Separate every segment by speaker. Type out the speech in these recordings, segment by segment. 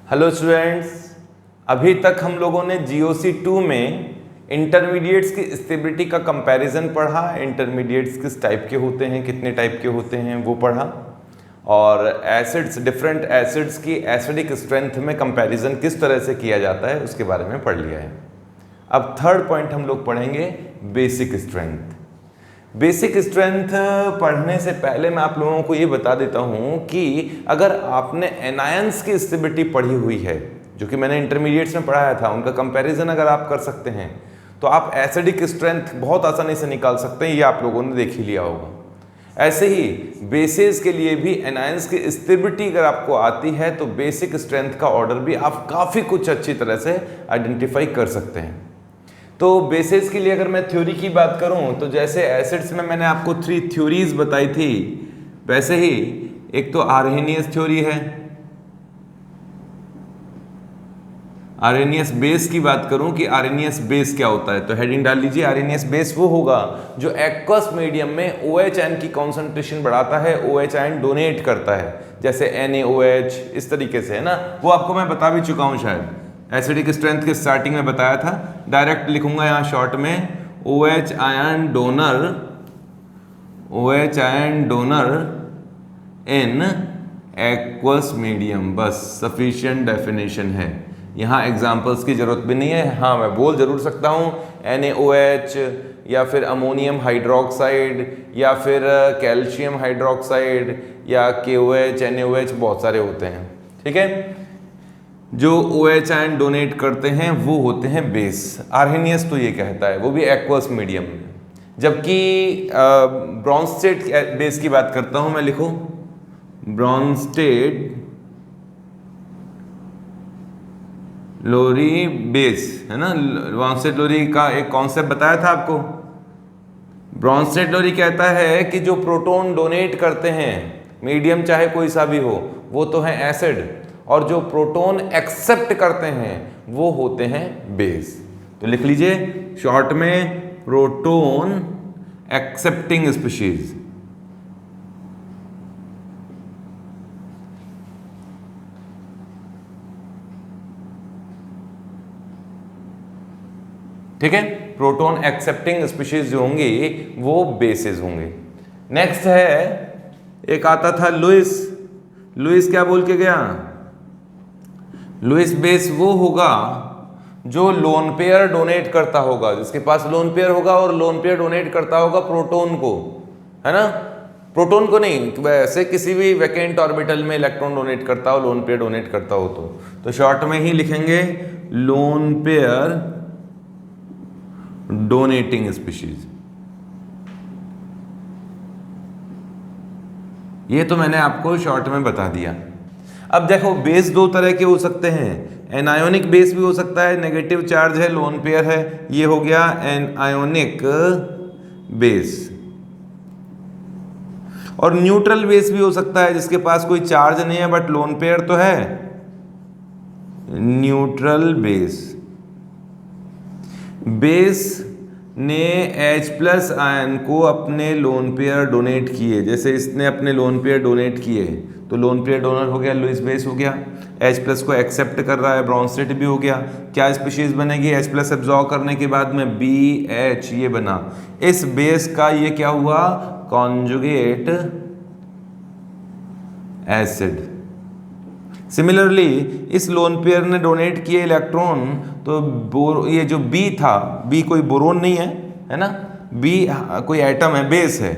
Speaker 1: Hello students, अभी तक हम लोगों ने GOC2 में इंटरमीडिएट्स की स्टेबिलिटी का कंपैरिजन पढ़ा। इंटरमीडिएट्स किस टाइप के होते हैं, कितने टाइप के होते हैं वो पढ़ा, और एसिड्स, डिफरेंट एसिड्स की एसिडिक स्ट्रेंथ में कंपैरिजन किस तरह से किया जाता है उसके बारे में पढ़ लिया है। अब थर्ड पॉइंट हम लोग पढ़ेंगे बेसिक स्ट्रेंथ। बेसिक स्ट्रेंथ पढ़ने से पहले मैं आप लोगों को ये बता देता हूँ कि अगर आपने एनायंस की स्टेबिलिटी पढ़ी हुई है, जो कि मैंने इंटरमीडिएट्स में पढ़ाया था, उनका कंपैरिजन अगर आप कर सकते हैं तो आप एसिडिक स्ट्रेंथ बहुत आसानी से निकाल सकते हैं। ये आप लोगों ने देख ही लिया होगा। ऐसे ही बेसेस के लिए भी एनायंस की स्टेबिलिटी अगर आपको आती है तो बेसिक स्ट्रेंथ का ऑर्डर भी आप काफ़ी कुछ अच्छी तरह से आइडेंटिफाई कर सकते हैं। तो बेसिस के लिए अगर मैं थ्योरी की बात करूं तो जैसे एसिड्स में मैंने आपको 3 थ्योरीज बताई थी, वैसे ही एक तो आर्हेनियस थ्योरी है। आर्हेनियस बेस की बात करूं कि आर्हेनियस बेस क्या होता है तो हेडिंग डाल लीजिए, आर्हेनियस बेस वो होगा जो एक्वस मीडियम में OH आयन की कॉन्सेंट्रेशन बढ़ाता है, OH आयन डोनेट करता है, जैसे NaOH, इस तरीके से, है ना। वो आपको मैं बता भी चुका हूं शायद, एसिडिक स्ट्रेंथ के स्टार्टिंग में बताया था। डायरेक्ट लिखूंगा यहाँ शॉर्ट में, OH ion donor in aqueous medium, बस सफिशिएंट डेफिनेशन है। यहाँ एग्जांपल्स की जरूरत भी नहीं है। हाँ, मैं बोल जरूर सकता हूँ NaOH या फिर अमोनियम हाइड्रोक्साइड या फिर कैल्शियम हाइड्रोक्साइड या KOH, NaOH, बहुत सारे होते हैं, ठीक है। जो OH आयन डोनेट करते हैं वो होते हैं बेस। आर्हेनियस तो ये कहता है, वो भी एक्वस मीडियम में। जबकि ब्रॉन्स्टेड बेस की बात करता हूं मैं, लिखो ब्रॉन्स्टेड लोरी बेस, है ना। ब्रॉन्स्टेड लोरी का एक कॉन्सेप्ट बताया था आपको। ब्रॉन्स्टेड लोरी कहता है कि जो प्रोटॉन डोनेट करते हैं, मीडियम चाहे कोई सा भी हो, वो तो है एसिड, और जो प्रोटॉन एक्सेप्ट करते हैं वो होते हैं बेस। तो लिख लीजिए शॉर्ट में, प्रोटॉन एक्सेप्टिंग स्पीशीज। ठीक है, प्रोटॉन एक्सेप्टिंग स्पीशीज जो होंगी वो बेसेस होंगे। नेक्स्ट है, एक आता था लुईस क्या बोल के गया? लुईस बेस वो होगा जो लोन पेयर डोनेट करता होगा, जिसके पास लोन पेयर होगा और लोन पेयर डोनेट करता होगा प्रोटॉन को, है ना। प्रोटॉन को नहीं, वैसे किसी भी वैकेंट ऑर्बिटल में इलेक्ट्रॉन डोनेट करता हो, लोन पेयर डोनेट करता हो तो शॉर्ट में ही लिखेंगे लोन पेयर डोनेटिंग स्पीशीज। ये तो मैंने आपको शॉर्ट में बता दिया। अब देखो, बेस दो तरह के हो सकते हैं। एनायोनिक बेस भी हो सकता है, नेगेटिव चार्ज है, लोन पेयर है, ये हो गया एनायोनिक बेस। और न्यूट्रल बेस भी हो सकता है, जिसके पास कोई चार्ज नहीं है बट लोन पेयर तो है, न्यूट्रल बेस ने H+ आयन को अपने लोन पेयर डोनेट किए, जैसे इसने अपने लोन पेयर डोनेट किए तो लोन पेयर डोनर हो गया, लुईस बेस हो गया। H+ को एक्सेप्ट कर रहा है, ब्रॉन्स्टेड भी हो गया। क्या स्पीशीज बनेगी H+ एब्जॉर्ब करने के बाद में? BH, ये बना। इस बेस का ये क्या हुआ? Conjugate acid. सिमिलरली इस लोन पेयर ने डोनेट किए इलेक्ट्रॉन, तो ये जो B था, B कोई बोरोन नहीं है ना, B कोई एटम है, बेस है,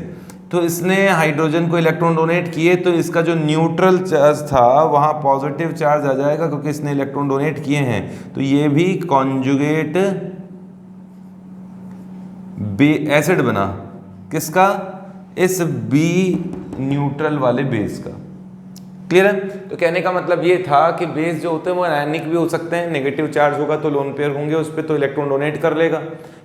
Speaker 1: तो इसने हाइड्रोजन को इलेक्ट्रॉन डोनेट किए, तो इसका जो न्यूट्रल चार्ज था वहाँ पॉजिटिव चार्ज आ जाएगा क्योंकि इसने इलेक्ट्रॉन डोनेट किए हैं, तो ये भी कॉन्जुगेट एसिड बना। किसका? इस B न्यूट्रल वाले बेस का। क्लियर है? तो कहने का मतलब ये था कि बेस जो होते हैं वो आयनिक भी हो सकते हैं, नेगेटिव चार्ज होगा तो लोन पेयर होंगे उस पर, तो इलेक्ट्रॉन डोनेट कर लेगा,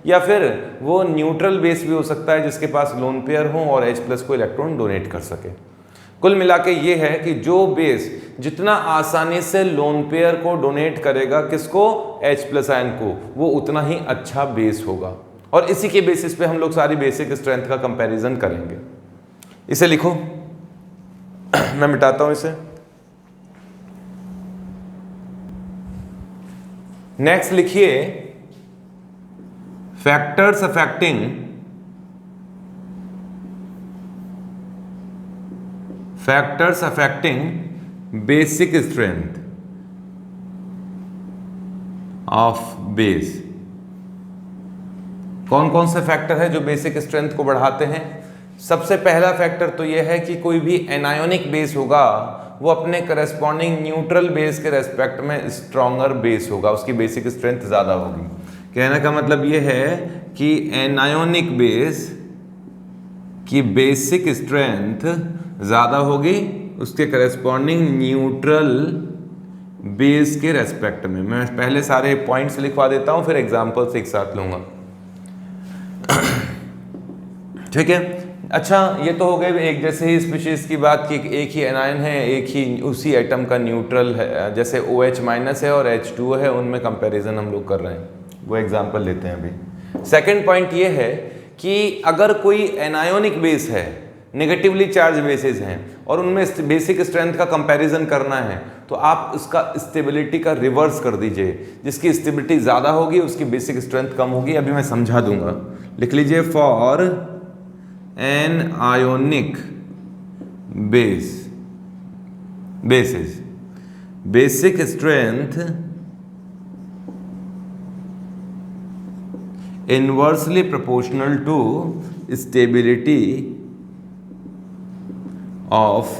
Speaker 1: या फिर वो न्यूट्रल बेस भी हो सकता है जिसके पास लोन पेयर हो और H+ को इलेक्ट्रॉन डोनेट कर सके। कुल मिला के ये है कि जो बेस जितना आसानी से लोन पेयर को डोनेट करेगा, किसको? H+ आयन को, वो उतना ही अच्छा बेस होगा। और इसी के बेसिस पे हम लोग सारी बेसिक स्ट्रेंथ का कंपैरिजन करेंगे। इसे लिखो, मैं मिटाता हूं इसे। नेक्स्ट लिखिए factors affecting basic strength of base. कौन कौन से फैक्टर है जो बेसिक स्ट्रेंथ को बढ़ाते हैं? सबसे पहला फैक्टर तो यह है कि कोई भी एनायोनिक बेस होगा वो अपने करस्पॉन्डिंग न्यूट्रल बेस के रेस्पेक्ट में स्ट्रॉन्गर बेस होगा, उसकी बेसिक स्ट्रेंथ ज़्यादा होगी। कहने का मतलब ये है कि एनायोनिक बेस की बेसिक स्ट्रेंथ ज़्यादा होगी उसके करस्पॉन्डिंग न्यूट्रल बेस के रेस्पेक्ट में। मैं पहले सारे पॉइंट्स लिखवा देता हूँ, फिर एग्जाम्पल्स एक साथ लूँगा। ठीक है, अच्छा ये तो हो गए एक जैसे ही स्पीशीज की बात की, एक ही एनायन है, एक ही उसी एटम का न्यूट्रल है, जैसे OH- है और H2O है, उनमें कंपैरिजन हम लोग कर रहे हैं, वो एग्जांपल लेते हैं अभी। सेकंड पॉइंट ये है कि अगर कोई एनायोनिक बेस है, नेगेटिवली चार्ज बेसेस हैं और उनमें बेसिक स्ट्रेंथ का कंपैरिजन करना है तो आप उसका स्टेबिलिटी का रिवर्स कर दीजिए, जिसकी स्टेबिलिटी ज़्यादा होगी उसकी बेसिक स्ट्रेंथ कम होगी। अभी मैं समझा दूंगा, लिख लीजिए for an anionic bases basic strength inversely proportional to stability of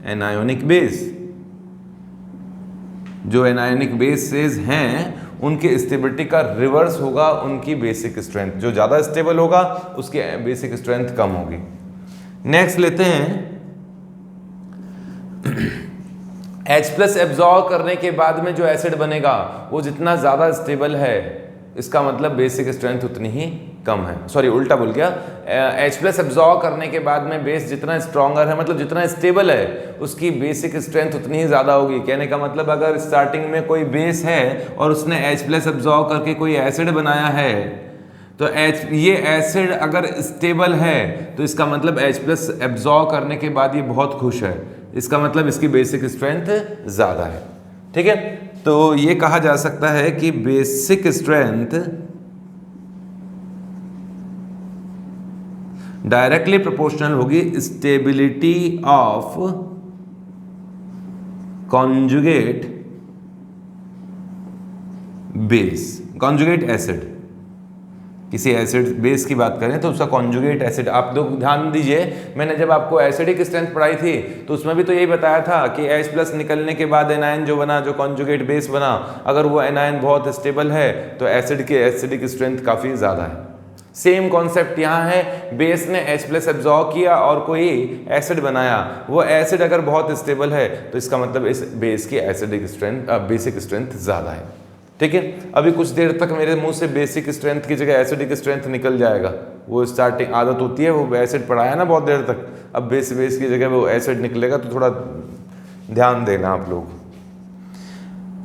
Speaker 1: anionic base. जो एनायोनिक बेसेस हैं उनके स्टेबिलिटी का रिवर्स होगा उनकी बेसिक स्ट्रेंथ, जो ज़्यादा स्टेबल होगा उसकी बेसिक स्ट्रेंथ कम होगी। नेक्स्ट लेते हैं H+ एब्जॉर्ब करने के बाद में जो एसिड बनेगा वो जितना ज़्यादा स्टेबल है इसका मतलब बेसिक स्ट्रेंथ उतनी ही कम है। सॉरी उल्टा बोल गया, H+ एब्जॉर्ब करने के बाद में बेस जितना स्ट्रॉन्गर है मतलब जितना स्टेबल है उसकी बेसिक स्ट्रेंथ उतनी ही ज़्यादा होगी। कहने का मतलब अगर स्टार्टिंग में कोई बेस है और उसने H+ एब्जॉर्ब करके कोई एसिड बनाया है तो ये एसिड अगर स्टेबल है तो इसका मतलब H+ एब्जॉर्ब करने के बाद ये बहुत खुश है, इसका मतलब इसकी बेसिक स्ट्रेंथ ज़्यादा है। ठीक है, तो ये कहा जा सकता है कि बेसिक स्ट्रेंथ डायरेक्टली प्रोपोर्शनल होगी stability of conjugate base. Conjugate acid, किसी एसिड बेस की बात करें तो उसका कॉन्जुगेट एसिड। आप लोग ध्यान दीजिए, मैंने जब आपको एसिडिक स्ट्रेंथ पढ़ाई थी तो उसमें भी तो यही बताया था कि H+ निकलने के बाद एनायन जो बना, जो कॉन्जुगेट बेस बना, अगर वो एनायन बहुत स्टेबल है तो एसिड के एसिडिक स्ट्रेंथ काफ़ी ज़्यादा है। सेम कॉन्सेप्ट यहाँ है, बेस ने H+ एब्जॉर्ब किया और कोई एसिड बनाया, वो एसिड अगर बहुत स्टेबल है तो इसका मतलब इस बेस की एसिडिक स्ट्रेंथ बेसिक स्ट्रेंथ ज़्यादा है। ठीक है, अभी कुछ देर तक मेरे मुंह से बेसिक स्ट्रेंथ की जगह एसिडिक स्ट्रेंथ निकल जाएगा, वो स्टार्टिंग आदत होती है, वो एसिड पढ़ाया ना बहुत देर तक, अब बेस की जगह वो एसिड निकलेगा, तो थोड़ा ध्यान देना आप लोग।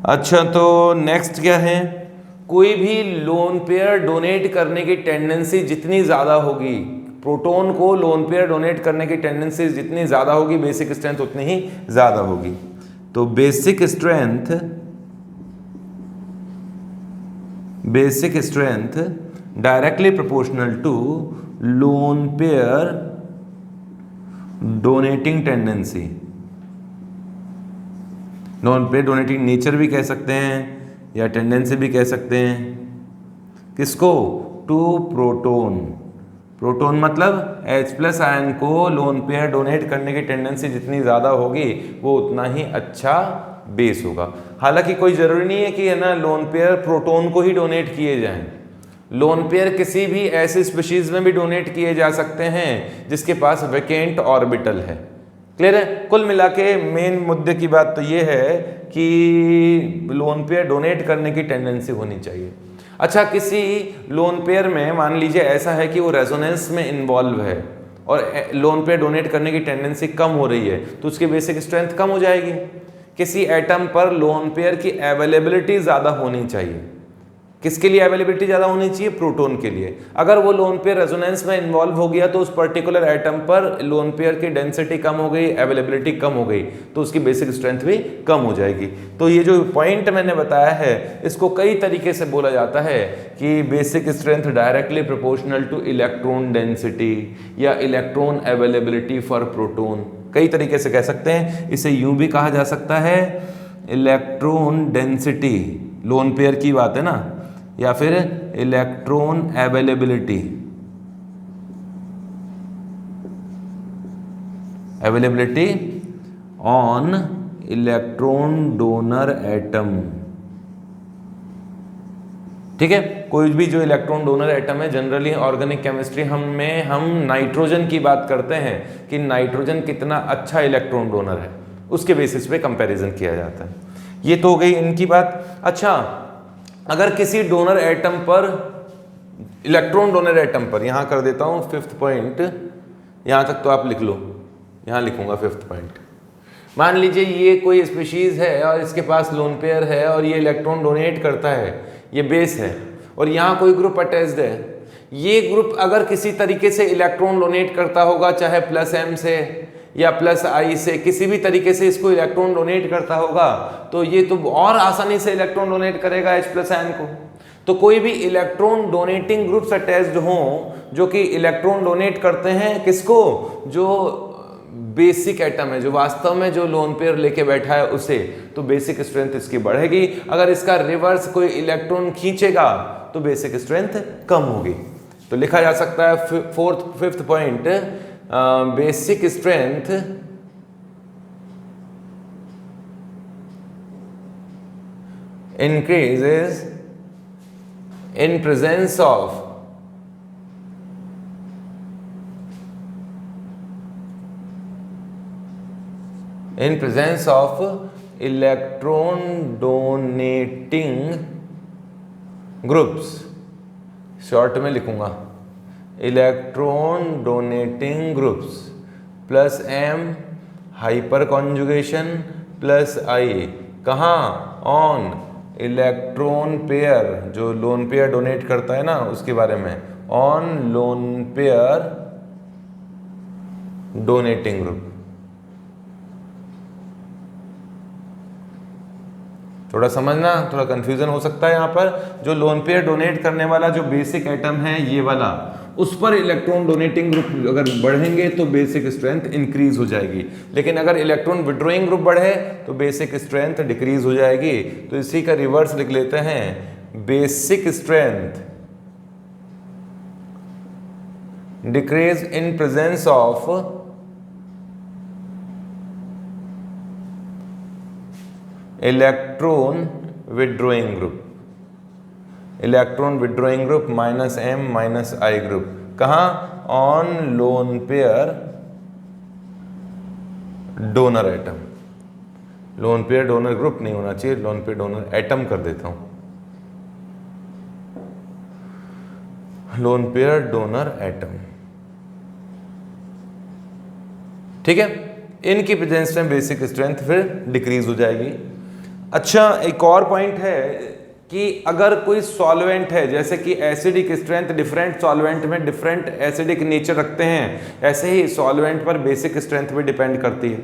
Speaker 1: अच्छा, तो नेक्स्ट क्या है, कोई भी लोन पेयर डोनेट करने की टेंडेंसी जितनी ज़्यादा होगी, प्रोटॉन को लोन पेयर डोनेट करने की टेंडेंसी जितनी ज़्यादा होगी बेसिक स्ट्रेंथ उतनी ही ज़्यादा होगी। तो basic strength directly proportional to lone pair donating tendency. Lone pair donating nature भी कह सकते हैं या टेंडेंसी भी कह सकते हैं। किसको? To proton. प्रोटॉन मतलब H+ आयन को लोन पेयर डोनेट करने की टेंडेंसी जितनी ज़्यादा होगी वो उतना ही अच्छा बेस होगा। हालांकि कोई ज़रूरी नहीं है कि है ना लोन पेयर प्रोटॉन को ही डोनेट किए जाएं, लोन पेयर किसी भी ऐसी स्पीशीज़ में भी डोनेट किए जा सकते हैं जिसके पास वैकेंट ऑर्बिटल है। क्लियर है? कुल मिला के मेन मुद्दे की बात तो ये है कि लोन पेयर डोनेट करने की टेंडेंसी होनी चाहिए। अच्छा, किसी लोन पेयर में मान लीजिए ऐसा है कि वो रेजोनेंस में इन्वॉल्व है और लोन पेयर डोनेट करने की टेंडेंसी कम हो रही है तो उसकी बेसिक स्ट्रेंथ कम हो जाएगी। किसी एटम पर लोन पेयर की अवेलेबिलिटी ज़्यादा होनी चाहिए, किसके लिए अवेलेबिलिटी ज़्यादा होनी चाहिए? प्रोटॉन के लिए। अगर वो लोन पेयर रेजोनेंस में इन्वॉल्व हो गया तो उस पर्टिकुलर एटम पर लोन पेयर की डेंसिटी कम हो गई, अवेलेबिलिटी कम हो गई, तो उसकी बेसिक स्ट्रेंथ भी कम हो जाएगी। तो ये जो पॉइंट मैंने बताया है इसको कई तरीके से बोला जाता है कि basic strength directly proportional two electron density या इलेक्ट्रॉन अवेलेबिलिटी फॉर प्रोटॉन, कई तरीके से कह सकते हैं। इसे यूं भी कहा जा सकता है इलेक्ट्रॉन डेंसिटी, लोन पेयर की बात है ना, या फिर electron availability, availability on electron donor atom. ठीक है, कोई भी जो इलेक्ट्रॉन डोनर एटम है, जनरली ऑर्गेनिक केमिस्ट्री हम नाइट्रोजन की बात करते हैं कि नाइट्रोजन कितना अच्छा इलेक्ट्रॉन डोनर है, उसके बेसिस पे कंपैरिजन किया जाता है। ये तो हो गई इनकी बात। अच्छा, अगर किसी डोनर एटम पर, इलेक्ट्रॉन डोनर एटम पर, यहां कर देता हूं 5th पॉइंट, यहां तक तो आप लिख लो, यहां लिखूंगा 5th पॉइंट। मान लीजिए ये कोई स्पीशीज है और इसके पास लोन पेयर है और ये इलेक्ट्रॉन डोनेट करता है, ये बेस है, और यहाँ कोई ग्रुप अटैच्ड है। ये ग्रुप अगर किसी तरीके से इलेक्ट्रॉन डोनेट करता होगा, चाहे +m से या +I से, किसी भी तरीके से इसको इलेक्ट्रॉन डोनेट करता होगा, तो ये तो और आसानी से इलेक्ट्रॉन डोनेट करेगा H+n को। तो कोई भी इलेक्ट्रॉन डोनेटिंग ग्रुप्स अटैच्ड हों जो कि इलेक्ट्रॉन डोनेट करते हैं किसको? जो बेसिक एटम है, जो वास्तव में जो लोन पेयर लेके बैठा है उसे, तो बेसिक स्ट्रेंथ इसकी बढ़ेगी। अगर इसका रिवर्स कोई इलेक्ट्रॉन खींचेगा तो बेसिक स्ट्रेंथ कम होगी। तो लिखा जा सकता है 5th point, basic strength increases in presence of electron donating groups, short में लिखूंगा electron donating groups +m hyper conjugation +I, कहाँ? ऑन इलेक्ट्रॉन पेयर, जो लोन पेयर डोनेट करता है ना उसके बारे में, on lone pair donating group. थोड़ा समझना, थोड़ा कंफ्यूजन हो सकता है यहाँ पर। जो लोन पेयर डोनेट करने वाला जो बेसिक एटम है ये वाला, उस पर इलेक्ट्रॉन डोनेटिंग ग्रुप अगर बढ़ेंगे तो बेसिक स्ट्रेंथ इंक्रीज हो जाएगी, लेकिन अगर इलेक्ट्रॉन विड्रॉइंग ग्रुप बढ़े तो बेसिक स्ट्रेंथ डिक्रीज हो जाएगी। तो इसी का रिवर्स लिख लेते हैं, basic strength decrease in presence of electron withdrawing group, electron withdrawing group -m -I group, कहाँ? On lone pair donor atom. Lone pair donor group नहीं होना चाहिए, लोन पेयर डोनर एटम कर देता हूं, लोन पेयर डोनर एटम। ठीक है, इनकी प्रेजेंस में बेसिक स्ट्रेंथ फिर डिक्रीज हो जाएगी। अच्छा, एक और पॉइंट है कि अगर कोई सॉल्वेंट है, जैसे कि एसिडिक स्ट्रेंथ डिफरेंट सॉल्वेंट में डिफरेंट एसिडिक नेचर रखते हैं, ऐसे ही सॉल्वेंट पर बेसिक स्ट्रेंथ भी डिपेंड करती है।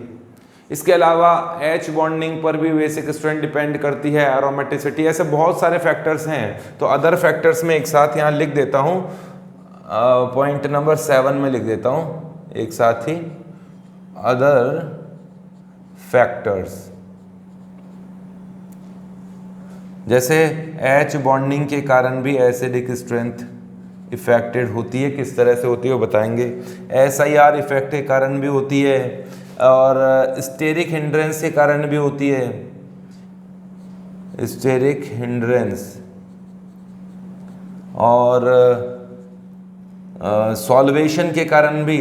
Speaker 1: इसके अलावा H बॉन्डिंग पर भी बेसिक स्ट्रेंथ डिपेंड करती है, एरोमेटिसिटी, ऐसे बहुत सारे फैक्टर्स हैं। तो अदर फैक्टर्स में एक साथ यहाँ लिख देता हूँ, पॉइंट नंबर 7 में लिख देता हूँ एक साथ ही, अदर फैक्टर्स। जैसे H बॉन्डिंग के कारण भी एसिडिक स्ट्रेंथ इफेक्टेड होती है, किस तरह से होती है वो बताएंगे। SIR इफेक्ट के कारण भी होती है और स्टेरिक हिंड्रेंस के कारण भी होती है, स्टेरिक हिंड्रेंस, और सॉल्वेशन के कारण भी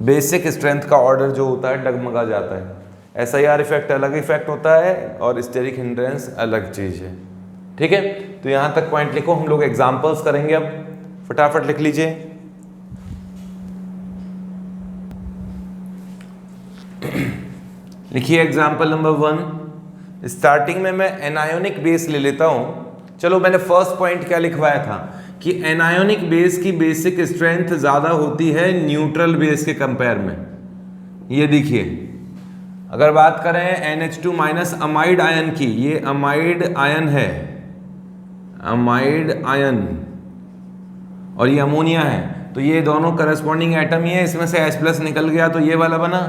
Speaker 1: बेसिक स्ट्रेंथ का ऑर्डर जो होता है डगमगा जाता है। SIR इफेक्ट अलग इफेक्ट होता है और स्टेरिक हिंड्रेंस अलग चीज है। ठीक है, तो यहां तक पॉइंट लिखो, हम लोग एग्जांपल्स करेंगे। अब फटाफट लिख लीजिए। लिखिए एग्जांपल नंबर 1, स्टार्टिंग में मैं एनायोनिक बेस ले लेता हूं। चलो मैंने फर्स्ट पॉइंट क्या लिखवाया था कि एनायोनिक बेस की बेसिक स्ट्रेंथ ज्यादा होती है न्यूट्रल बेस के कंपेयर में। ये देखिए, अगर बात करें NH2 माइनस अमाइड आयन की, ये अमाइड आयन है, अमाइड आयन, और ये अमोनिया है, तो ये दोनों करस्पॉन्डिंग एटम ही है, इसमें से H+ निकल गया तो ये वाला बना।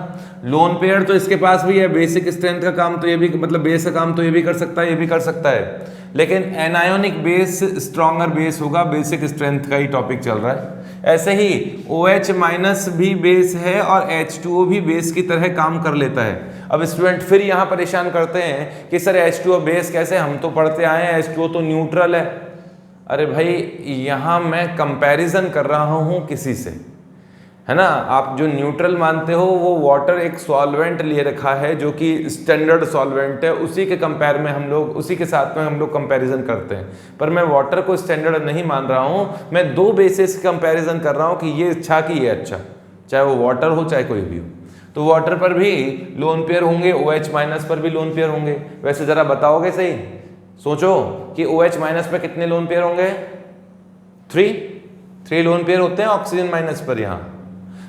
Speaker 1: लोन पेयर तो इसके पास भी है, बेसिक स्ट्रेंथ का काम तो ये भी, मतलब बेस का काम तो ये भी कर सकता है, ये भी कर सकता है, लेकिन एनायोनिक बेस स्ट्रॉन्गर बेस होगा, बेसिक स्ट्रेंथ का ही टॉपिक चल रहा है। ऐसे ही OH माइनस भी बेस है और H2O भी बेस की तरह काम कर लेता है। अब स्टूडेंट फिर यहाँ परेशान करते हैं कि सर H2O बेस कैसे, हम तो पढ़ते आए हैं H2O तो न्यूट्रल है। अरे भाई, यहाँ मैं कंपैरिजन कर रहा हूँ किसी से, है ना। आप जो न्यूट्रल मानते हो वो वाटर एक सॉल्वेंट लिए रखा है जो कि स्टैंडर्ड सॉल्वेंट है, उसी के कंपेयर में हम लोग, उसी के साथ में हम लोग कंपैरिजन करते हैं। पर मैं वाटर को स्टैंडर्ड नहीं मान रहा हूँ, मैं दो बेसिस कंपैरिजन कर रहा हूँ कि ये अच्छा कि ये अच्छा, चाहे वो वाटर हो चाहे कोई भी हो। तो वाटर पर भी लोन पेयर होंगे, OH माइनस पर भी लोन पेयर होंगे। वैसे जरा बताओगे सही, सोचो कि OH माइनस पर कितने लोन पेयर होंगे? 3 लोन पेयर होते हैं ऑक्सीजन माइनस पर यहाँ।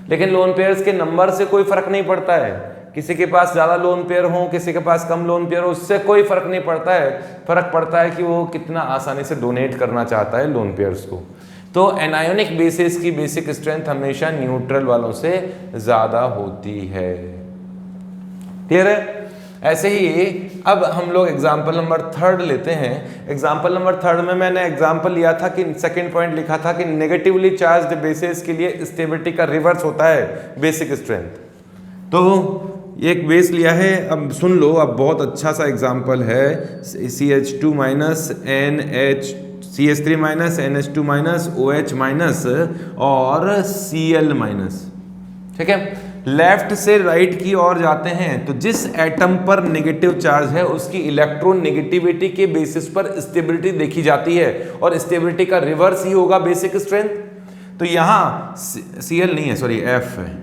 Speaker 1: लेकिन लोन पेयर्स के नंबर से कोई फर्क नहीं पड़ता है, किसी के पास ज्यादा लोन पेयर हो, किसी के पास कम लोन पेयर हो, उससे कोई फर्क नहीं पड़ता है। फर्क पड़ता है कि वो कितना आसानी से डोनेट करना चाहता है लोन पेयर्स को। तो एनायोनिक बेसिस की बेसिक स्ट्रेंथ हमेशा न्यूट्रल वालों से ज्यादा होती है। क्लियर है? ऐसे ही अब हम लोग एग्जाम्पल नंबर 3 लेते हैं। एग्जाम्पल नंबर 3 में मैंने एग्जाम्पल लिया था कि सेकंड पॉइंट लिखा था कि नेगेटिवली चार्ज्ड बेसिस के लिए स्टेबिलिटी का रिवर्स होता है बेसिक स्ट्रेंथ। तो एक बेस लिया है, अब सुन लो, अब बहुत अच्छा सा एग्जाम्पल है, CH2 minus NH, CH3 minus NH2 minus OH minus और Cl माइनस। ठीक है, लेफ्ट से राइट की ओर जाते हैं तो जिस एटम पर नेगेटिव चार्ज है उसकी इलेक्ट्रॉन नेगेटिविटी के बेसिस पर स्टेबिलिटी देखी जाती है, और स्टेबिलिटी का रिवर्स ही होगा बेसिक स्ट्रेंथ। तो यहां Cl नहीं है, सॉरी F है।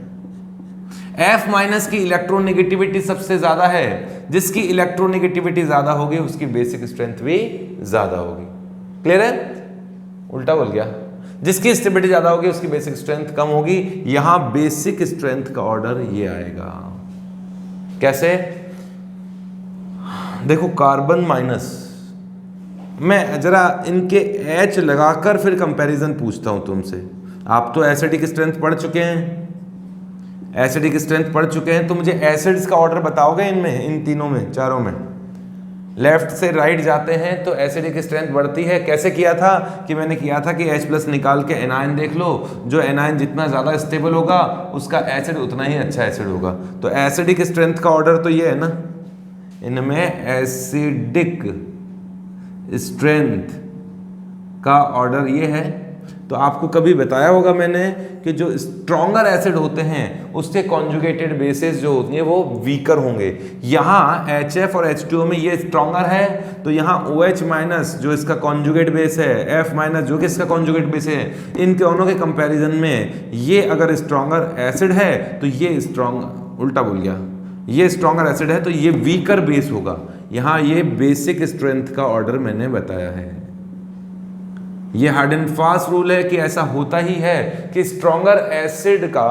Speaker 1: F माइनस की इलेक्ट्रॉन नेगेटिविटी सबसे ज्यादा है, जिसकी इलेक्ट्रॉन नेगेटिविटी ज्यादा होगी उसकी बेसिक स्ट्रेंथ भी ज्यादा होगी। क्लियर है? उल्टा बोल गया, जिसकी स्टेबिलिटी ज्यादा होगी उसकी बेसिक स्ट्रेंथ कम होगी। यहां बेसिक स्ट्रेंथ का ऑर्डर ये आएगा। कैसे? देखो, कार्बन माइनस, मैं जरा इनके H लगाकर फिर कंपैरिजन पूछता हूं तुमसे। आप तो एसिडिक स्ट्रेंथ पढ़ चुके हैं, एसिडिक स्ट्रेंथ पढ़ चुके हैं, तो मुझे एसिड्स का ऑर्डर बताओगे इनमें, इन तीनों में, चारों में? लेफ्ट से राइट जाते हैं तो एसिडिक स्ट्रेंथ बढ़ती है। कैसे किया था कि मैंने किया था कि H+ निकाल के एनायन देख लो, जो एनायन जितना ज़्यादा स्टेबल होगा उसका एसिड उतना ही अच्छा एसिड होगा। तो एसिडिक स्ट्रेंथ का ऑर्डर तो ये है ना, इनमें एसिडिक स्ट्रेंथ का ऑर्डर ये है। तो आपको कभी बताया होगा मैंने कि जो स्ट्रॉन्गर एसिड होते हैं उसके कॉन्जुगेटेड बेसेस जो होती हैं वो वीकर होंगे। यहाँ HF और H2O में ये स्ट्रॉन्गर है, तो यहाँ OH माइनस जो इसका कॉन्जुगेट बेस है, F माइनस जो कि इसका कॉन्जुगेट बेस है, इन दोनों के कंपैरिजन में ये अगर स्ट्रॉन्गर एसिड है तो ये स्ट्रॉन्ग, उल्टा बोल गया, ये स्ट्रॉन्गर एसिड है तो ये वीकर बेस होगा। यहाँ ये बेसिक स्ट्रेंथ का ऑर्डर मैंने बताया है। ये हार्ड एंड फास्ट रूल है कि ऐसा होता ही है कि स्ट्रॉन्गर एसिड का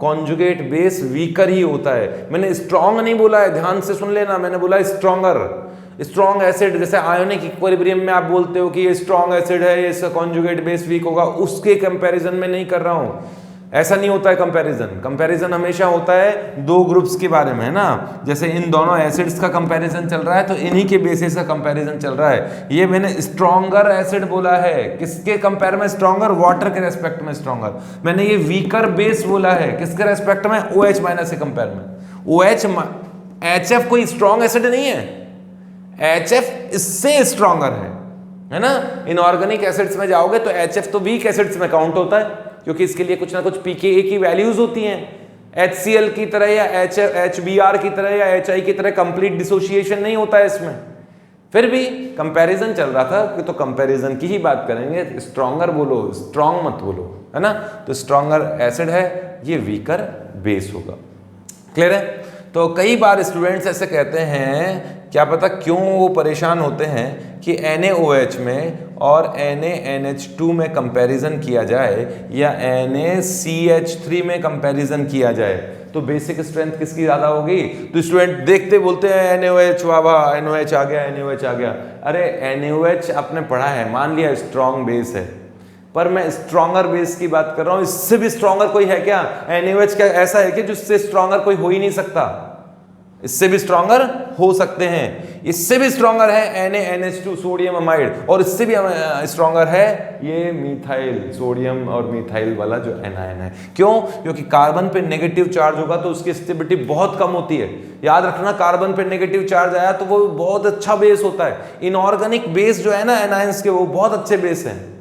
Speaker 1: कॉन्जुगेट बेस वीकर ही होता है। मैंने स्ट्रॉन्ग नहीं बोला है, ध्यान से सुन लेना, मैंने बोला स्ट्रॉन्गर। स्ट्रॉन्ग एसिड जैसे आयोनिक इक्विलिब्रियम में आप बोलते हो कि ये स्ट्रॉन्ग एसिड है, ये इसका कॉन्जुगेट बेस वीक होगा, उसके कंपैरिजन में नहीं कर रहा हूं। ऐसा नहीं होता है कंपैरिजन। कंपैरिजन हमेशा होता है दो ग्रुप्स के बारे में, है ना। जैसे इन दोनों एसिड्स का कंपैरिजन चल रहा है तो इन्हीं के बेसिस का कंपैरिजन चल रहा है। ये मैंने स्ट्रॉन्गर एसिड बोला है, किसके कंपेयर में स्ट्रॉन्गर? वाटर के रेस्पेक्ट में स्ट्रॉन्गर। मैंने ये वीकर बेस बोला है, किसके रेस्पेक्ट में? OH माइनस के कंपेयर में। HF कोई स्ट्रॉन्ग एसिड नहीं है, HF इससे स्ट्रॉन्गर है ना। इनऑर्गेनिक एसिड्स में जाओगे तो HF तो वीक एसिड्स में काउंट होता है, क्योंकि इसके लिए कुछ ना कुछ pKa की वैल्यूज होती हैं। HCl की तरह या HBr की तरह या HI की तरह कंप्लीट डिसोसिएशन नहीं होता है इसमें। फिर भी कंपैरिजन चल रहा था कि तो कंपैरिजन की ही बात करेंगे। स्ट्रॉन्गर बोलो, स्ट्रॉन्ग मत बोलो, है ना। तो स्ट्रॉन्गर एसिड है, ये वीकर बेस होगा। क्लियर है? तो कई बार स्टूडेंट्स ऐसे कहते हैं, क्या पता क्यों वो परेशान होते हैं कि NaOH में और NaNH2 में कंपैरिजन किया जाए या NaCH3 में कंपैरिजन किया जाए तो बेसिक स्ट्रेंथ किसकी ज़्यादा होगी? तो स्टूडेंट देखते बोलते हैं NaOH, वाह NaOH आ गया, NaOH आ गया। अरे NaOH आपने पढ़ा है, मान लिया स्ट्रॉन्ग बेस है, पर मैं स्ट्रॉन्गर बेस की बात कर रहा हूं। इससे भी स्ट्रॉन्गर कोई है क्या? NaOH क्या ऐसा है कि जिससे स्ट्रॉन्गर कोई हो ही नहीं सकता? इससे भी स्ट्रॉन्गर हो सकते हैं। इससे भी स्ट्रॉन्गर है NaNH2 सोडियम अमाइड, और इससे भी स्ट्रॉन्गर है ये मिथाइल, सोडियम और मिथाइल वाला जो एनायन है। क्यों? क्योंकि कार्बन पे नेगेटिव चार्ज होगा तो उसकी स्टेबिलिटी बहुत कम होती है। याद रखना, कार्बन पे नेगेटिव चार्ज आया तो वो बहुत अच्छा बेस होता है। इनऑर्गेनिक बेस जो है ना एनायंस के, वो बहुत अच्छे बेस हैं।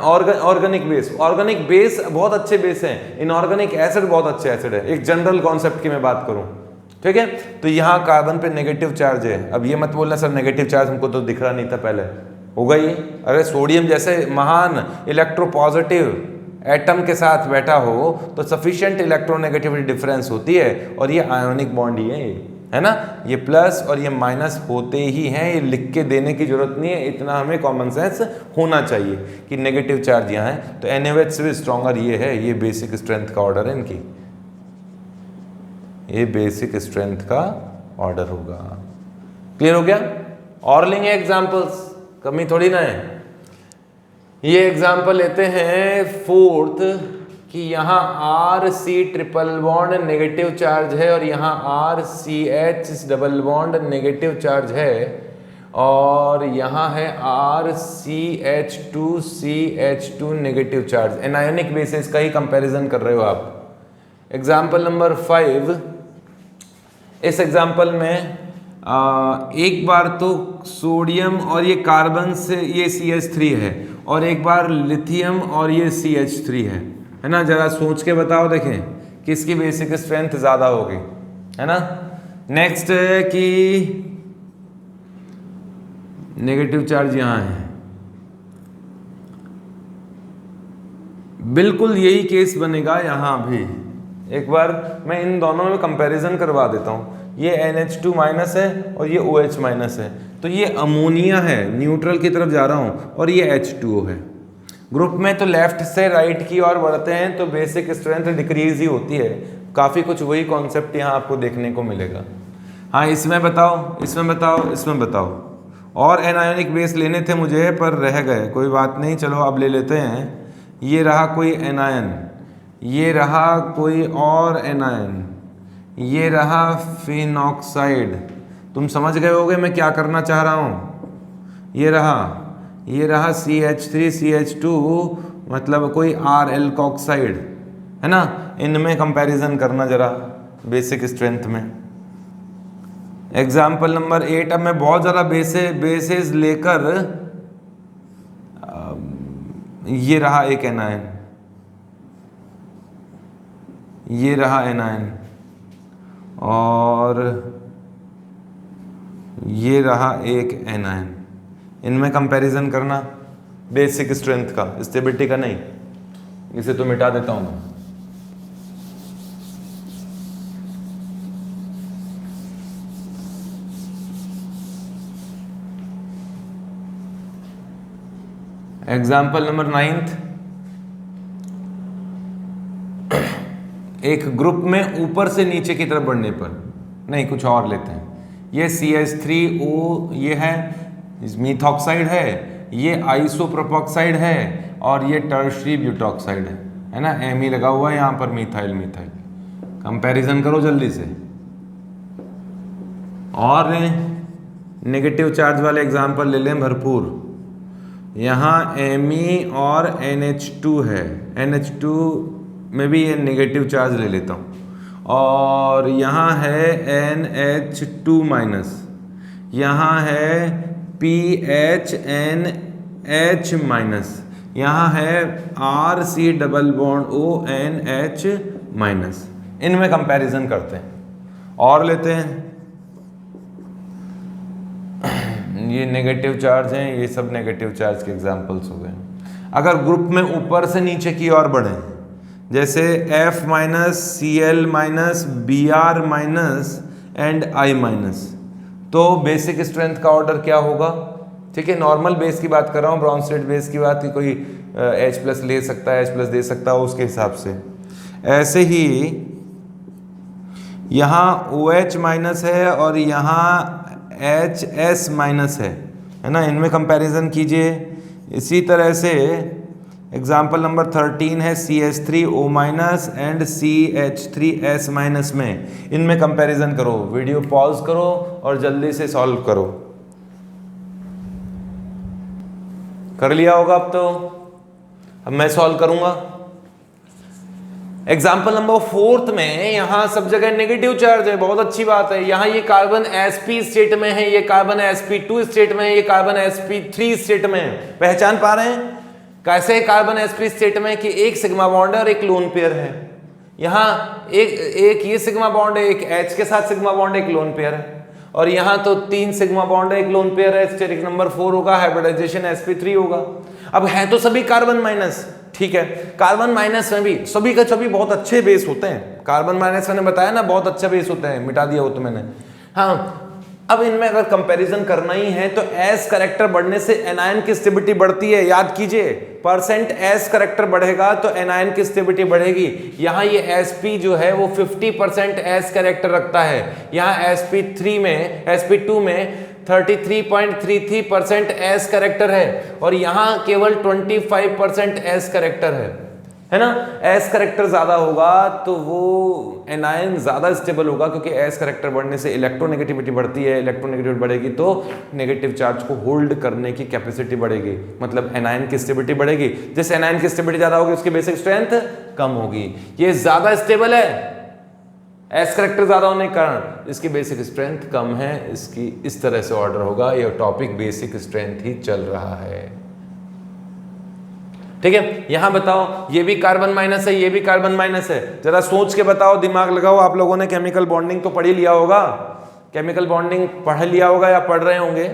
Speaker 1: ऑर्गेनिक बेस बहुत अच्छे बेस हैं, इनऑर्गेनिक एसिड बहुत अच्छे एसिड है। एक जनरल कॉन्सेप्ट की मैं बात करूं, ठीक है। तो यहाँ कार्बन पे नेगेटिव चार्ज है। अब ये मत बोलना सर नेगेटिव चार्ज हमको तो दिख रहा नहीं था पहले, होगा ये। अरे सोडियम जैसे महान इलेक्ट्रोपॉजिटिव एटम के साथ बैठा हो तो सफिशिएंट इलेक्ट्रोनेगेटिविटी डिफरेंस होती है, और ये आयोनिक बॉन्ड ही है ना। ये प्लस और ये माइनस होते ही हैं, ये लिख के देने की जरूरत नहीं है, इतना हमें कॉमन सेंस होना चाहिए कि नेगेटिव चार्ज यहाँ है। तो NaOH से भी स्ट्रॉन्गर ये है, ये बेसिक स्ट्रेंथ का ऑर्डर है इनकी, ये बेसिक स्ट्रेंथ का ऑर्डर होगा। क्लियर हो गया? और लेंगे एग्जांपल्स, कमी थोड़ी ना है। ये एग्जांपल लेते हैं फोर्थ कि यहाँ RC triple bond negative charge है और यहाँ RCH double bond negative charge है, और यहाँ है RCH2CH2 negative charge. Anionic basis का ही कंपैरिजन कर रहे हो आप। एग्जाम्पल नंबर 5, इस एग्जाम्पल में एक बार तो सोडियम और ये कार्बन से ये CH3 है, और एक बार लिथियम और ये CH3 है ना। जरा सोच के बताओ, देखें किसकी बेसिक स्ट्रेंथ ज़्यादा होगी, है ना। नेक्स्ट है कि नेगेटिव चार्ज यहाँ है, बिल्कुल यही केस बनेगा यहाँ भी। एक बार मैं इन दोनों में कंपैरिजन करवा देता हूँ। ये NH2 माइनस है और ये OH माइनस है, तो ये अमोनिया है, न्यूट्रल की तरफ जा रहा हूँ, और ये H2O है। ग्रुप में तो लेफ्ट से राइट की ओर बढ़ते हैं तो बेसिक स्ट्रेंथ डिक्रीज ही होती है। काफ़ी कुछ वही कॉन्सेप्ट यहाँ आपको देखने को मिलेगा। हाँ, इसमें बताओ, इसमें बताओ, इसमें बताओ। और एनायनिक बेस लेने थे मुझे पर रह गए, कोई बात नहीं, चलो अब ले लेते हैं। ये रहा कोई एनायन, ये रहा कोई और एनायन, ये रहा फिनॉक्साइड। तुम समझ गए होगे मैं क्या करना चाह रहा हूँ। ये रहा CH3CH2, मतलब कोई R एल्कोक्साइड है ना। इनमें कंपैरिजन करना जरा बेसिक स्ट्रेंथ में। एग्जाम्पल नंबर 8, अब मैं बहुत ज़्यादा बेसेस लेकर, ये रहा एक एनायन, ये रहा एनायन, और ये रहा एक एनायन। इनमें कंपैरिजन करना बेसिक स्ट्रेंथ का, स्टेबिलिटी का नहीं। इसे तो मिटा देता हूं मैं। एग्जाम्पल नंबर 9, एक ग्रुप में ऊपर से नीचे की तरफ बढ़ने पर, नहीं कुछ और लेते हैं। ये CH3O ये है, मीथॉक्साइड है, ये आइसोप्रोपॉक्साइड है, और ये टर्शरी ब्यूटॉक्साइड है ना। Me लगा हुआ है यहाँ पर, मिथाइल। कंपैरिजन करो जल्दी से। और नेगेटिव चार्ज वाले एग्जाम्पल ले लें भरपूर। यहाँ Me और NH2 है, NH2 में भी ये नेगेटिव चार्ज ले लेता हूँ, और यहाँ है NH2 माइनस, यहाँ है PHNH माइनस, यहाँ है RC double bond ONH minus. इनमें कंपैरिजन करते हैं। और लेते हैं, ये नेगेटिव चार्ज हैं, ये सब नेगेटिव चार्ज के एग्जाम्पल्स हो गए। अगर ग्रुप में ऊपर से नीचे की ओर बढ़ें, जैसे F minus Cl minus Br minus and I minus, तो बेसिक स्ट्रेंथ का ऑर्डर क्या होगा? ठीक है, नॉर्मल बेस की बात कर रहा हूँ, ब्रॉन्ज स्टेट बेस की बात, कोई H प्लस ले सकता है, H प्लस दे सकता है उसके हिसाब से। ऐसे ही यहाँ OH माइनस है और यहाँ HS माइनस है ना, इनमें कंपैरिजन कीजिए। इसी तरह से एग्जाम्पल नंबर 13 है CH3O minus and CH3S minus में, इनमें कंपैरिजन करो। वीडियो पॉज करो और जल्दी से सॉल्व करो। कर लिया होगा अब तो, अब मैं सॉल्व करूंगा। एग्जाम्पल नंबर 4 में यहां सब जगह नेगेटिव चार्ज है, बहुत अच्छी बात है। यहां ये कार्बन sp स्टेट में है, ये कार्बन sp2 स्टेट में है, ये कार्बन sp3 स्टेट में है। पहचान पा रहे हैं कैसे कार्बन sp स्टेट में कि एक सिग्मा बॉन्ड है और एक लोन पेयर है। यहां एक ये सिग्मा बॉन्ड है, एक H के साथ सिग्मा बॉन्ड, एक लोन पेयर है। और यहां तो 3 सिग्मा बॉन्ड है, एक लोन पेयर है, स्टेरिक नंबर 4 होगा, हाइब्रिडाइजेशन sp3 होगा। अब है तो सभी कार्बन माइनस, ठीक है। कार्बन माइनस में भी सभी का सभी बहुत अच्छे बेस होते हैं। कार्बन माइनस मैंने बताया ना, बहुत अच्छा बेस होते हैं, मिटा दिया वो तो मैंने। हाँ, अब इनमें अगर कंपैरिजन करना ही है तो एस करेक्टर बढ़ने से एनायन की स्टेबिलिटी बढ़ती है। याद कीजिए, परसेंट एस करेक्टर बढ़ेगा तो एनायन की स्टेबिलिटी बढ़ेगी। यहाँ ये sp जो है वो 50% एस करेक्टर रखता है। यहाँ sp2 में 33.33% एस करेक्टर है और यहाँ केवल 25% एस करेक्टर है ना। एस करेक्टर ज्यादा होगा तो वो एनायन ज्यादा स्टेबल होगा, क्योंकि एस करेक्टर बढ़ने से इलेक्ट्रोनेगेटिविटी बढ़ती है। इलेक्ट्रोनेगेटिविटी बढ़ेगी तो नेगेटिव चार्ज को होल्ड करने की कैपेसिटी बढ़ेगी, मतलब एनायन की स्टेबिलिटी बढ़ेगी। जिस एनायन की स्टेबिलिटी ज्यादा होगी उसकी बेसिक स्ट्रेंथ कम होगी। ये ज्यादा स्टेबल है, एस करेक्टर ज्यादा होने के कारण इसकी बेसिक स्ट्रेंथ कम है। इसकी इस तरह से ऑर्डर होगा। ये टॉपिक बेसिक स्ट्रेंथ ही चल रहा है, ठीक है। यहां बताओ, ये भी कार्बन माइनस है, ये भी कार्बन माइनस है। जरा सोच के बताओ, दिमाग लगाओ। आप लोगों ने केमिकल बॉन्डिंग तो पढ़ ही लिया होगा, केमिकल बॉन्डिंग पढ़ लिया होगा या पढ़ रहे होंगे।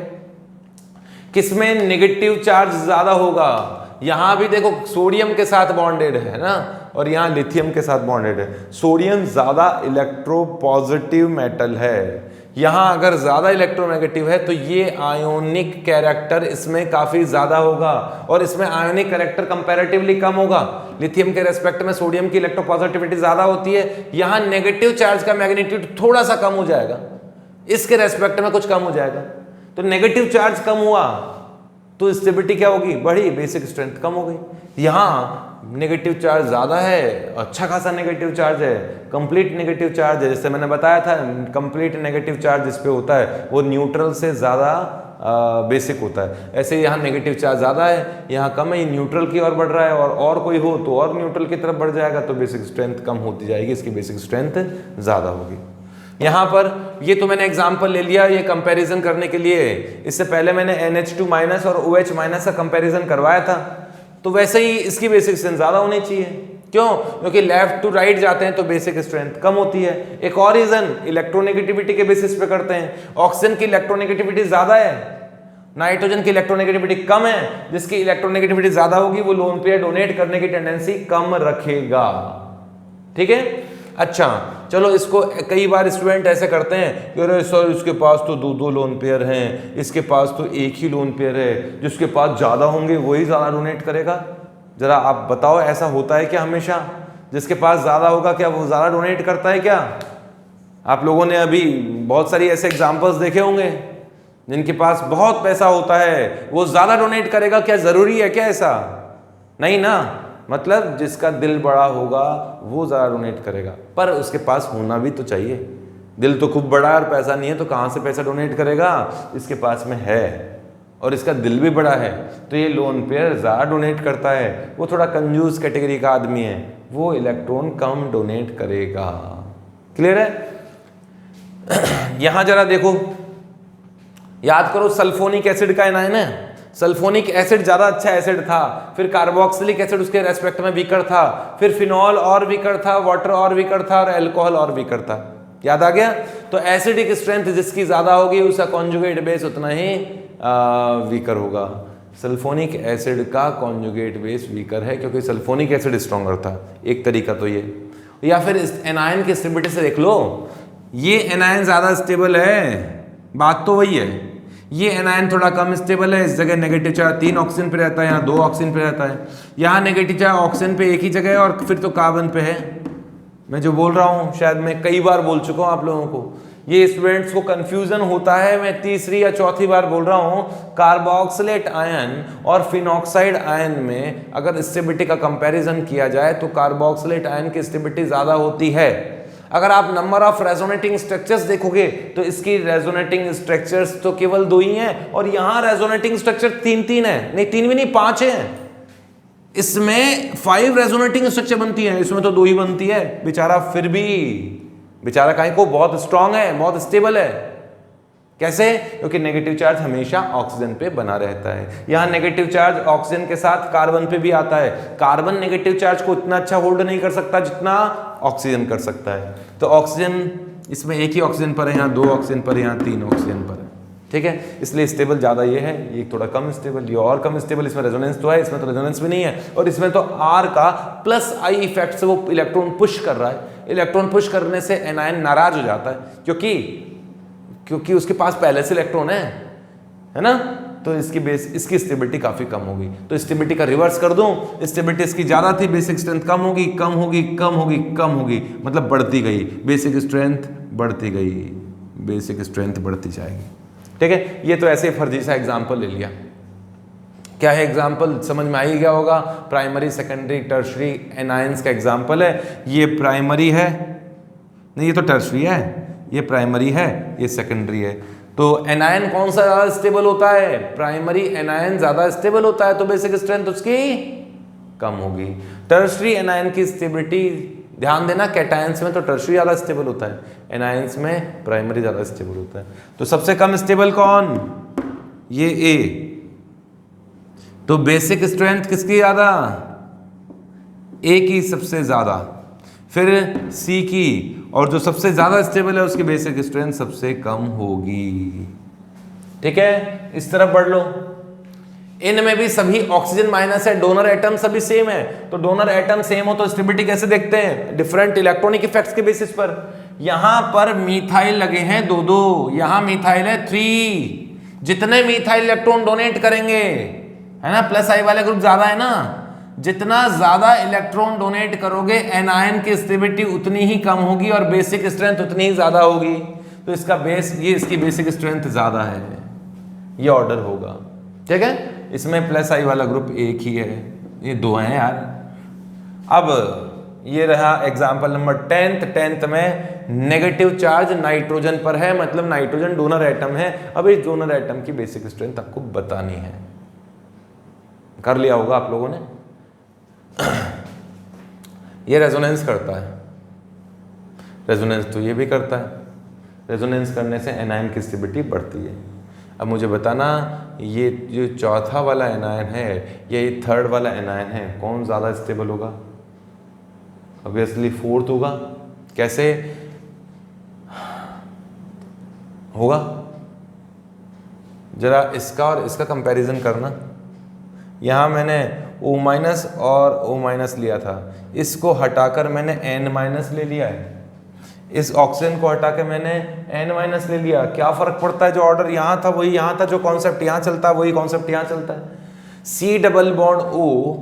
Speaker 1: किसमें नेगेटिव चार्ज ज्यादा होगा? यहां भी देखो सोडियम के साथ बॉन्डेड है ना, और यहां लिथियम के साथ बॉन्डेड है। सोडियम ज्यादा इलेक्ट्रोपॉजिटिव मेटल है। यहां अगर ज्यादा इलेक्ट्रोनेगेटिव है तो ये आयोनिक कैरेक्टर इसमें काफी ज्यादा होगा, और इसमें आयोनिक कैरेक्टर कंपैरेटिवली कम होगा। लिथियम के रेस्पेक्ट में सोडियम की इलेक्ट्रोपॉजिटिविटी ज्यादा होती है। यहां नेगेटिव चार्ज का मैग्नीट्यूड थोड़ा सा कम हो जाएगा, इसके रेस्पेक्ट में कुछ कम हो जाएगा। तो नेगेटिव चार्ज कम हुआ तो स्टेबिलिटी क्या होगी? बढ़ी, बेसिक स्ट्रेंथ कम हो गई। यहां नेगेटिव चार्ज ज्यादा है, अच्छा खासा नेगेटिव चार्ज है, कंप्लीट नेगेटिव चार्ज है। जैसे मैंने बताया था, कंप्लीट नेगेटिव चार्ज जिस पे होता है वो न्यूट्रल से ज्यादा बेसिक होता है। ऐसे यहाँ नेगेटिव चार्ज ज्यादा है, यहाँ कम है, ये न्यूट्रल की ओर बढ़ रहा है। और कोई हो तो और न्यूट्रल की तरफ बढ़ जाएगा, तो बेसिक स्ट्रेंथ कम होती जाएगी, इसकी बेसिक स्ट्रेंथ ज्यादा होगी। यहाँ पर ये तो मैंने एग्जाम्पल ले लिया ये कंपैरिजन करने के लिए। इससे पहले मैंने NH2 माइनस और OH माइनस का कंपैरिजन करवाया था। तो वैसे ही इसकी बेसिक स्ट्रेंथ ज्यादा होनी चाहिए। क्यों? क्योंकि लेफ्ट टू राइट जाते हैं तो बेसिक स्ट्रेंथ कम होती है। एक और रीजन, इलेक्ट्रोनेगेटिविटी के बेसिस पे करते हैं। ऑक्सीजन की इलेक्ट्रोनेगेटिविटी ज्यादा है, नाइट्रोजन की इलेक्ट्रोनेगेटिविटी कम है। जिसकी इलेक्ट्रोनेगेटिविटी ज्यादा होगी वो लोन पेयर डोनेट करने की टेंडेंसी कम रखेगा, ठीक है। अच्छा चलो, इसको कई बार स्टूडेंट ऐसे करते हैं कि अरे सर इसके पास तो दो लोन पेयर हैं, इसके पास तो एक ही लोन पेयर है, जिसके पास ज़्यादा होंगे वही ज़्यादा डोनेट करेगा। ज़रा आप बताओ, ऐसा होता है क्या हमेशा? जिसके पास ज़्यादा होगा क्या वो ज़्यादा डोनेट करता है क्या? आप लोगों ने अभी बहुत सारी ऐसे एग्जाम्पल्स देखे होंगे, जिनके पास बहुत पैसा होता है वो ज़्यादा डोनेट करेगा। क्या ज़रूरी है क्या ऐसा? नहीं ना, मतलब जिसका दिल बड़ा होगा वो ज़्यादा डोनेट करेगा, पर उसके पास होना भी तो चाहिए। दिल तो खूब बड़ा है और पैसा नहीं है तो कहाँ से पैसा डोनेट करेगा? इसके पास में है और इसका दिल भी बड़ा है, तो ये लोन पेयर ज़्यादा डोनेट करता है। वो थोड़ा कंजूस कैटेगरी का आदमी है, वो इलेक्ट्रॉन कम डोनेट करेगा। क्लियर है? यहां जरा देखो, याद करो, सल्फोनिक एसिड का एनायन है। सल्फोनिक एसिड ज्यादा अच्छा एसिड था, फिर कार्बोक्सिलिक एसिड उसके रेस्पेक्ट में वीकर था, फिर फिनॉल और वीकर था, वाटर और वीकर था, और अल्कोहल और वीकर था। याद आ गया? तो एसिडिक स्ट्रेंथ जिसकी ज्यादा होगी उसका कॉन्जुगेट बेस उतना ही वीकर होगा। सल्फोनिक एसिड का कॉन्जुगेट बेस वीकर है क्योंकि सल्फोनिक एसिड स्ट्रॉन्गर था। एक तरीका तो ये, या फिर इस एनायन की स्टेबिलिटी से देख लो, ये एनायन ज़्यादा स्टेबल है, बात तो वही है। ये एनायन थोड़ा कम स्टेबल है, इस जगह नेगेटिव चार्ज 3 ऑक्सीजन पे रहता है, यहाँ 2 ऑक्सीजन पे रहता है। यहाँ नेगेटिव चार्ज ऑक्सीजन पे एक ही जगह है और फिर तो कार्बन पे है। मैं जो बोल रहा हूँ शायद मैं कई बार बोल चुका हूँ आप लोगों को, ये स्टूडेंट्स को कंफ्यूजन होता है, मैं तीसरी या चौथी बार बोल रहा हूँ। कार्बोक्सिलेट आयन और फिनॉक्साइड आयन में अगर स्टेबिलिटी का कंपैरिजन किया जाए तो कार्बोक्सिलेट आयन की स्टेबिलिटी ज़्यादा होती है। अगर आप नंबर ऑफ रेजोनेटिंग स्ट्रक्चर्स देखोगे तो इसकी रेजोनेटिंग स्ट्रक्चर्स तो केवल 2 ही हैं और यहाँ रेजोनेटिंग स्ट्रक्चर 3 है, नहीं 3 भी नहीं 5 हैं। इसमें 5 रेजोनेटिंग स्ट्रक्चर बनती है, इसमें तो 2 ही बनती है। बेचारा फिर भी बेचारा काहे को बहुत स्ट्रांग है, बहुत स्टेबल है। कैसे? क्योंकि नेगेटिव चार्ज हमेशा ऑक्सीजन पे बना रहता है। यहाँ नेगेटिव चार्ज ऑक्सीजन के साथ कार्बन पे भी आता है। कार्बन नेगेटिव चार्ज को इतना अच्छा होल्ड नहीं कर सकता जितना ऑक्सीजन कर सकता है। तो ऑक्सीजन इसमें एक ही ऑक्सीजन पर है, यहाँ 2 ऑक्सीजन पर, यहाँ 3 ऑक्सीजन पर है। ठीक है, इसलिए स्टेबल ज़्यादा ये है, ये थोड़ा कम स्टेबल, ये और कम स्टेबल। इसमें रेजोनेंस तो है, इसमें तो रेजोनेंस भी नहीं है। और इसमें तो R का प्लस I इफेक्ट से वो इलेक्ट्रॉन पुश कर रहा है। इलेक्ट्रॉन पुश करने से एनायन नाराज हो जाता है क्योंकि उसके पास पहले से इलेक्ट्रॉन है ना। तो इसकी स्टेबिलिटी काफ़ी कम होगी। तो स्टेबिलिटी का रिवर्स कर दूं, स्टेबिलिटी इसकी ज़्यादा थी, बेसिक स्ट्रेंथ कम होगी, कम होगी, कम होगी, कम होगी, मतलब बढ़ती गई। बेसिक स्ट्रेंथ बढ़ती गई, बेसिक स्ट्रेंथ बढ़ती जाएगी। ठीक है, ये तो ऐसे फर्जी सा एग्जाम्पल ले लिया। क्या है एग्जाम्पल, समझ में आ ही गया होगा। प्राइमरी, सेकेंडरी, टर्शरी एनायंस का एग्जाम्पल है। ये प्राइमरी है, नहीं ये तो टर्शरी है, ये प्राइमरी है, ये सेकेंडरी है। तो एनायन कौन सा ज़्यादा स्टेबल होता है? प्राइमरी एनायन ज़्यादा स्टेबल होता है, तो बेसिक स्ट्रेंथ उसकी कम होगी। टर्शरी एनायन की स्टेबिलिटी, ध्यान देना, कैटायंस में तो टर्शरी ज़्यादा स्टेबल होता है, एनायंस में प्राइमरी ज़्यादा स्टेबल होता है। तो सबसे कम स्टेबल कौन? ये ए। तो बेसिक स्ट्रेंथ किसकी ज़्यादा? ए की सबसे ज़्यादा, फिर सी की, और जो सबसे ज़्यादा स्टेबल है उसकी बेसिक स्ट्रेंथ सबसे कम होगी। ठीक है, इस तरफ बढ़ लो। इनमें भी सभी ऑक्सीजन माइनस है, डोनर एटम सभी सेम है। तो डोनर एटम सेम हो तो स्टेबिलिटी कैसे देखते हैं? डिफरेंट इलेक्ट्रॉनिक इफेक्ट्स के बेसिस पर। यहां पर मिथाइल लगे हैं 2-2, यहां मिथाइल है 3। जितने मिथाइल इलेक्ट्रॉन डोनेट करेंगे, है ना, प्लस आई वाले ग्रुप ज्यादा है ना, जितना ज्यादा इलेक्ट्रॉन डोनेट करोगे एनायन की स्टेबिलिटी उतनी ही कम होगी और बेसिक स्ट्रेंथ उतनी ही ज्यादा होगी। तो इसका बेस, ये इसकी बेसिक स्ट्रेंथ ज्यादा है, ये ऑर्डर होगा। ठीक है, इसमें प्लस आई वाला ग्रुप एक ही है, ये 2 हैं यार। अब ये रहा एग्जाम्पल नंबर 10th में नेगेटिव चार्ज नाइट्रोजन पर है, मतलब नाइट्रोजन डोनर एटम है। अब इस डोनर एटम की बेसिक स्ट्रेंथ आपको बतानी है। कर लिया होगा आप लोगों ने। ये रेजोनेंस करता है, रेजोनेंस तो ये भी करता है। रेजोनेंस करने से एनायन की स्टेबिलिटी बढ़ती है। अब मुझे बताना, ये जो चौथा वाला एनायन है, ये थर्ड वाला एनायन है, कौन ज़्यादा स्टेबल होगा? ऑब्वियसली 4th होगा। कैसे होगा? जरा इसका और इसका कंपैरिजन करना। यहाँ मैंने O- और O- लिया था, इसको हटाकर मैंने N- ले लिया है। इस ऑक्सीजन को हटा के मैंने N- ले लिया। क्या फर्क पड़ता है? जो ऑर्डर यहाँ था वही यहाँ था, जो कॉन्सेप्ट यहाँ चलता है वही कॉन्सेप्ट यहाँ चलता है। C double bond O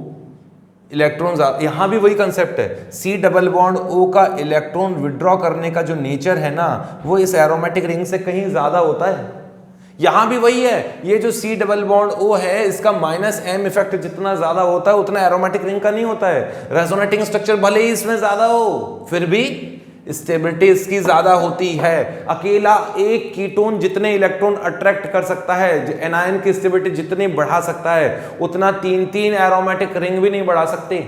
Speaker 1: electron, यहाँ भी वही कंसेप्ट है। C डबल बॉन्ड O का इलेक्ट्रॉन विड्रॉ करने का जो नेचर है ना, वो इस एरोमेटिक रिंग से कहीं ज्यादा होता है। यहाँ भी वही है। ये जो C डबल बॉन्ड O है, इसका -M इफेक्ट जितना ज्यादा होता है उतना एरोमेटिक रिंग का नहीं होता है। रेजोनेटिंग स्ट्रक्चर भले ही इसमें ज्यादा हो, फिर भी स्टेबिलिटी इसकी ज्यादा होती है। अकेला एक कीटोन जितने इलेक्ट्रॉन अट्रैक्ट कर सकता है, एनायन की स्टेबिलिटी जितनी बढ़ा सकता है, उतना 3 एरोमेटिक रिंग भी नहीं बढ़ा सकते।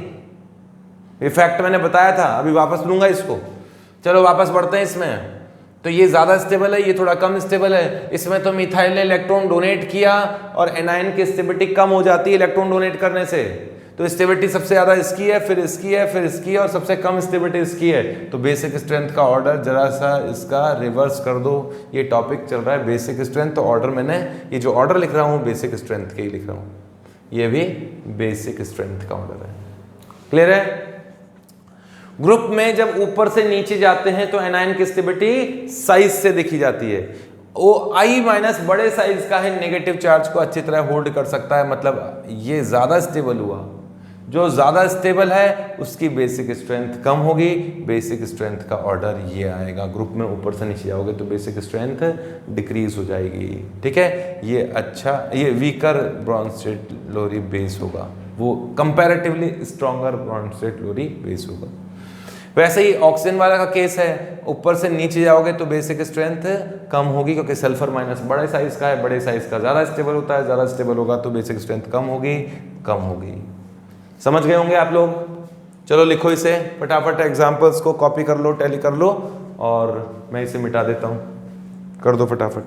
Speaker 1: इफेक्ट मैंने बताया था, अभी वापस लूंगा इसको। चलो वापस बढ़ते हैं इसमें। तो ये ज्यादा स्टेबल है, ये थोड़ा कम स्टेबल है। इसमें तो मिथाइल ने इलेक्ट्रॉन डोनेट किया और एनायन की स्टेबिलिटी कम हो जाती है इलेक्ट्रॉन डोनेट करने से। तो स्टेबिलिटी सबसे ज्यादा इसकी है, फिर इसकी है, फिर इसकी है, और सबसे कम स्टेबिलिटी इसकी है। तो बेसिक स्ट्रेंथ का ऑर्डर जरा सा इसका रिवर्स कर दो। ये टॉपिक चल रहा है बेसिक स्ट्रेंथ, तो ऑर्डर मैंने, ये जो ऑर्डर लिख रहा हूँ बेसिक स्ट्रेंथ के ही लिख रहा हूँ। ये भी बेसिक स्ट्रेंथ का ऑर्डर है। क्लियर है? ग्रुप में जब ऊपर से नीचे जाते हैं तो एनायन की स्टेबिलिटी साइज से देखी जाती है। ओ आई माइनस बड़े साइज का है, नेगेटिव चार्ज को अच्छी तरह होल्ड कर सकता है, मतलब ये ज्यादा स्टेबल हुआ। जो ज्यादा स्टेबल है उसकी बेसिक स्ट्रेंथ कम होगी, बेसिक स्ट्रेंथ का ऑर्डर ये आएगा। ग्रुप में ऊपर से नीचे जाओगे तो बेसिक स्ट्रेंथ डिक्रीज हो जाएगी। ठीक है, ये अच्छा, ये वीकर ब्रॉन्स्टेड लोरी बेस होगा, वो कंपैरेटिवली स्ट्रॉन्गर ब्रॉन्स्टेड लोरी बेस होगा। वैसे ही ऑक्सीजन वाला का केस है, ऊपर से नीचे जाओगे तो बेसिक स्ट्रेंथ कम होगी, क्योंकि सल्फर माइनस बड़े साइज का है, बड़े साइज का ज़्यादा स्टेबल होता है, ज़्यादा स्टेबल होगा तो बेसिक स्ट्रेंथ कम होगी, कम होगी। समझ गए होंगे आप लोग? चलो लिखो इसे फटाफट, एग्जाम्पल्स को कॉपी कर लो, टैली कर लो, और मैं इसे मिटा देता हूँ, कर दो फटाफट।